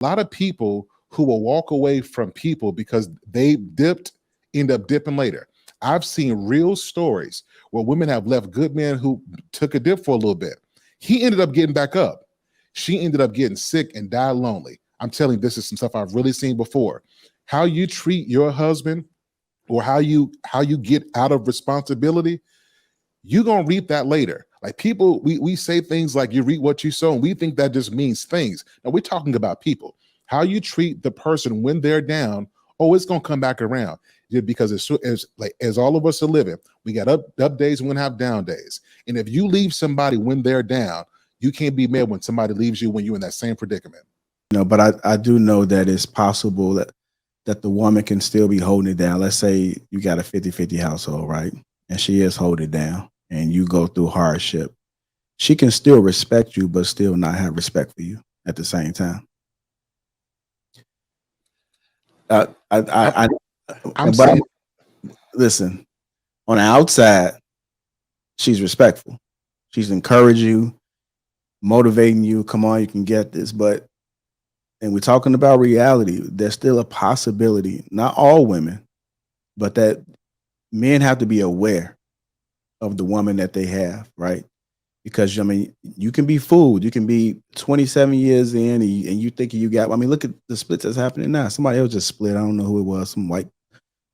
A lot of people who will walk away from people because they dipped, end up dipping later. I've seen real stories where women have left good men who took a dip for a little bit. He ended up getting back up. She ended up getting sick and died lonely. I'm telling you, this is some stuff I've really seen before. How you treat your husband or how you get out of responsibility, you're gonna reap that later. Like people, we say things like you reap what you sow, and we think that just means things. Now we're talking about people. How you treat the person when they're down, oh, it's gonna come back around. Yeah, because as all of us are living, we got up days and we're gonna have down days. And if you leave somebody when they're down, you can't be mad when somebody leaves you when you're in that same predicament. But I do know that it's possible that the woman can still be holding it down. Let's say you got a 50-50 household, right? And she is holding it down and you go through hardship. She can still respect you, but still not have respect for you at the same time. Uh, I, I'm but saying listen, on the outside, she's respectful. She's encouraging you, motivating you. Come on, you can get this. But and we're talking about reality. There's still a possibility, not all women, but that men have to be aware of the woman that they have, right? Because I mean, you can be fooled. You can be 27 years in, and you think you got. I mean, look at the splits that's happening now. Somebody else just split. I don't know who it was. Some white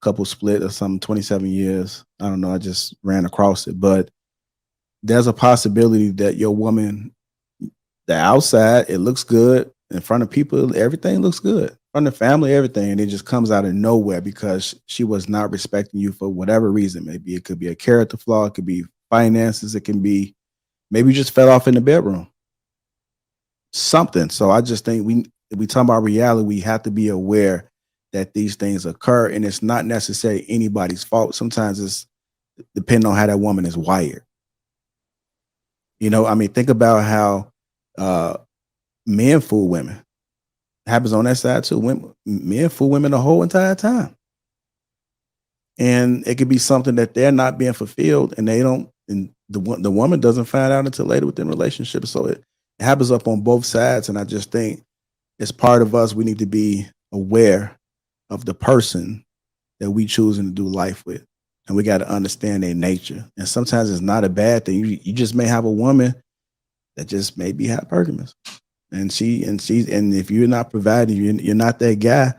couple split or something. 27 years. I don't know. I just ran across it, but there's a possibility that your woman, the outside, it looks good in front of people. Everything looks good in front of family, everything, and it just comes out of nowhere because she was not respecting you for whatever reason. Maybe it could be a character flaw. It could be finances. It can be maybe you just fell off in the bedroom. Something. So I just think we talk about reality. We have to be aware that these things occur, and it's not necessarily anybody's fault. Sometimes it's depending on how that woman is wired. I mean, think about how men fool women. It happens on that side too. Men fool women the whole entire time, and it could be something that they're not being fulfilled, and they don't. And the woman doesn't find out until later within the relationship. So it happens up on both sides, and I just think it's part of us. We need to be aware of the person that we choosing to do life with, and we got to understand their nature. And sometimes it's not a bad thing. You just may have a woman that just may be hypergamous, and if you're not providing, you're not that guy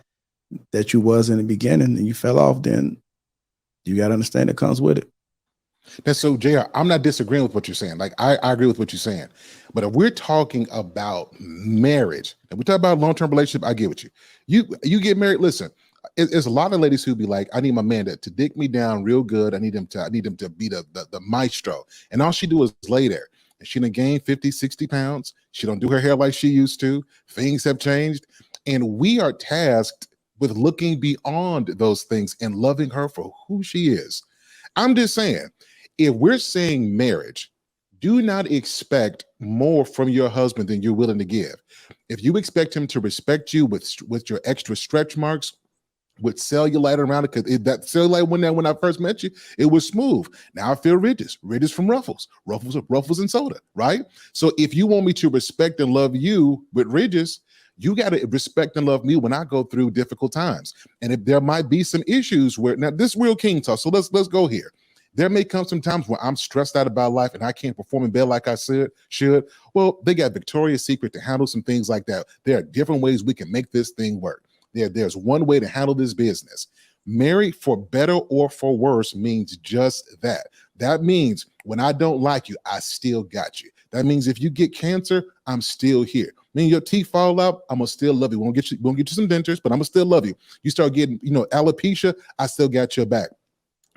that you was in the beginning, and you fell off. Then you got to understand it comes with it. that's so, JR. I'm not disagreeing with what you're saying. Like I agree with what you're saying. But if we're talking about marriage and we talk about long-term relationship, I get with you. You get married. Listen, it's a lot of ladies who be like, I need my man to dick me down real good. I need him to be the maestro. And all she do is lay there. And she done gained 50, 60 pounds. She don't do her hair like she used to. Things have changed. And we are tasked with looking beyond those things and loving her for who she is. I'm just saying, if we're saying marriage, do not expect more from your husband than you're willing to give. If you expect him to respect you with your extra stretch marks, with cellulite around it, because that cellulite when I first met you, it was smooth. Now I feel ridges from ruffles and soda, right? So if you want me to respect and love you with ridges, you got to respect and love me when I go through difficult times. And if there might be some issues where now this real king talk, so let's go here. There may come some times where I'm stressed out about life and I can't perform in bed like I should. Well, they got Victoria's Secret to handle some things like that. There are different ways we can make this thing work. There's one way to handle this business. Married for better or for worse means just that. That means when I don't like you, I still got you. That means if you get cancer, I'm still here. I mean, your teeth fall out, I'm gonna still love you. Won't get you some dentures, but I'm gonna still love you. You start getting, alopecia, I still got your back.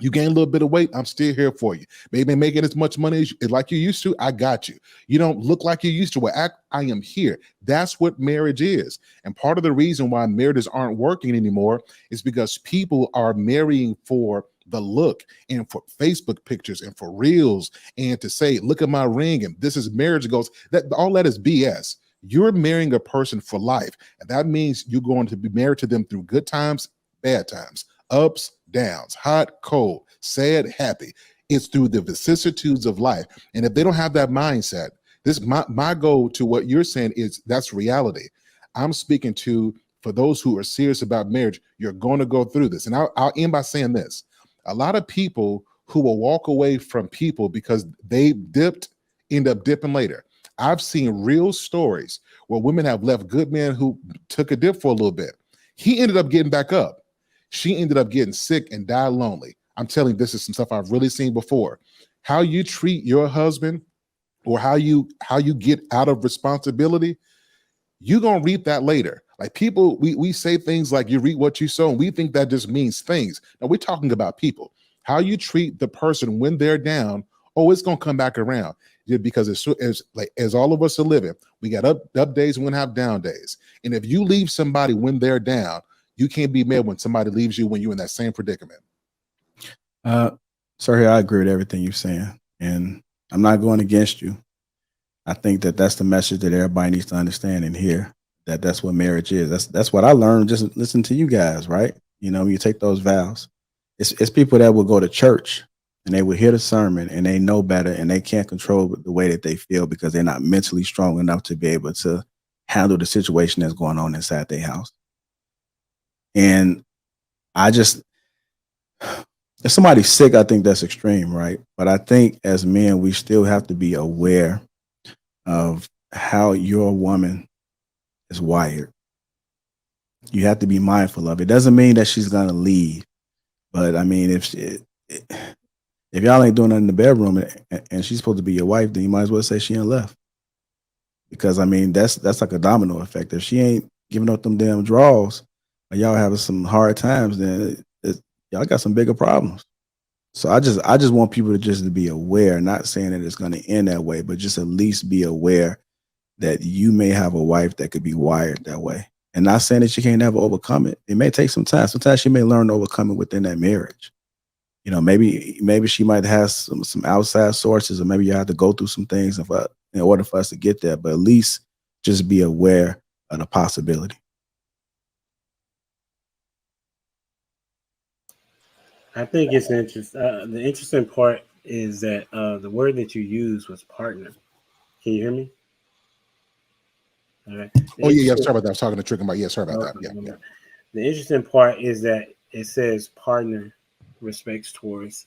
You gain a little bit of weight, I'm still here for you. Maybe making as much money like you used to, I got you. You don't look like you used to, well, I am here. That's what marriage is. And part of the reason why marriages aren't working anymore is because people are marrying for the look and for Facebook pictures and for reels and to say, look at my ring and this is marriage goes. That all that is BS. You're marrying a person for life. And that means you're going to be married to them through good times, bad times, ups, downs, hot, cold, sad, happy. It's through the vicissitudes of life. And if they don't have that mindset, this my goal to what you're saying is that's reality. I'm speaking to, for those who are serious about marriage, you're going to go through this. And I'll end by saying this. A lot of people who will walk away from people because they dipped, end up dipping later. I've seen real stories where women have left good men who took a dip for a little bit. He ended up getting back up. She ended up getting sick and died lonely. I'm telling you, this is some stuff I've really seen before. How you treat your husband, or how you get out of responsibility, you're gonna reap that later. Like people, we say things like you reap what you sow, and we think that just means things. Now we're talking about people. How you treat the person when they're down, oh, it's gonna come back around. Yeah, because as all of us are living, we got up days and we have down days. And if you leave somebody when they're down, you can't be mad when somebody leaves you when you're in that same predicament. Sir, I agree with everything you're saying, and I'm not going against you. I think that that's the message that everybody needs to understand and hear. That's what marriage is. That's what I learned just listening to you guys, right? You know, you take those vows. It's people that will go to church and they will hear the sermon and they know better and they can't control the way that they feel because they're not mentally strong enough to be able to handle the situation that's going on inside their house. And I just, if somebody's sick, I think that's extreme, right? But I think as men, we still have to be aware of how your woman is wired. You have to be mindful of it. Doesn't mean that she's gonna leave, but I mean, if y'all ain't doing nothing in the bedroom and she's supposed to be your wife, then you might as well say she ain't left. Because I mean, that's like a domino effect. If she ain't giving up them damn draws, or y'all having some hard times, then y'all got some bigger problems. So I just want people to be aware, not saying that it's going to end that way, but just at least be aware that you may have a wife that could be wired that way. And not saying that you can't never overcome it. It may take some time. Sometimes she may learn to overcome it within that marriage. You know, maybe she might have some outside sources, or maybe you have to go through some things in order for us to get there. But at least just be aware of the possibility. I think it's interesting. The interesting part is that the word that you used was partner. Can you hear me? All right. Oh yeah, sorry about that. I was talking to Trick about. Yeah, sorry about that. Yeah. The interesting part is that it says partner respects towards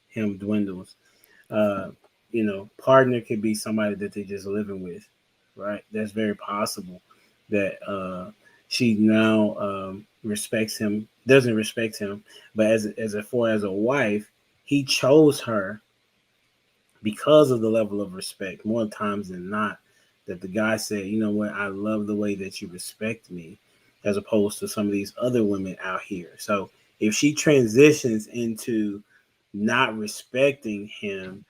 him dwindles. You know, partner could be somebody that they're just living with, right? That's very possible that she now respects him, doesn't respect him, but as a wife, he chose her because of the level of respect. More times than not, that the guy said, you know what, I love the way that you respect me, as opposed to some of these other women out here. So if she transitions into not respecting him,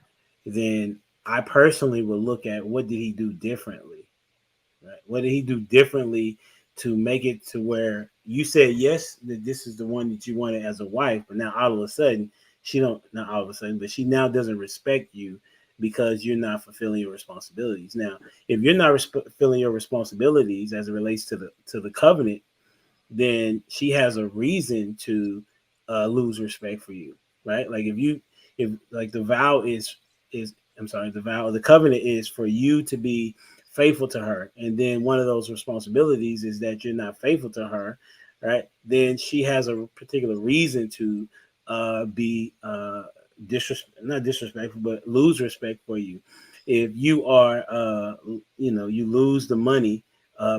then I personally would look at what did he do differently, right? What did he do differently to make it to where you said yes, that this is the one that you wanted as a wife, but now all of a sudden she don't, not all of a sudden, but she now doesn't respect you because you're not fulfilling your responsibilities. Now, if you're not fulfilling your responsibilities as it relates to the covenant, then she has a reason to lose respect for you, right? Like if like the vow is the covenant is for you to be faithful to her, and then one of those responsibilities is that you're not faithful to her, right? Then she has a particular reason to be not disrespectful, but lose respect for you. If you are, you lose the money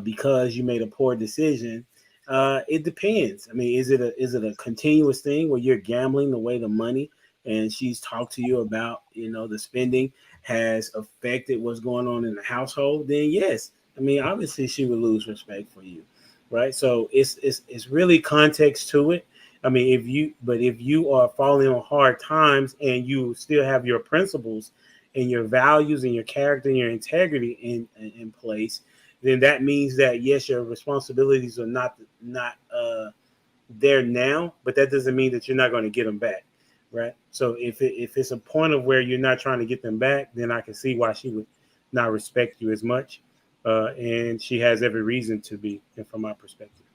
because you made a poor decision. It depends. I mean, is it a continuous thing where you're gambling away the money, and she's talked to you about, the spending has affected what's going on in the household? Then yes, I mean, obviously she would lose respect for you, right? So it's really context to it. I mean, if you are falling on hard times and you still have your principles and your values and your character and your integrity in place, then that means that yes, your responsibilities are not there now, but that doesn't mean that you're not going to get them back, right? So if it's a point of where you're not trying to get them back, then I can see why she would not respect you as much, and she has every reason to be, from my perspective.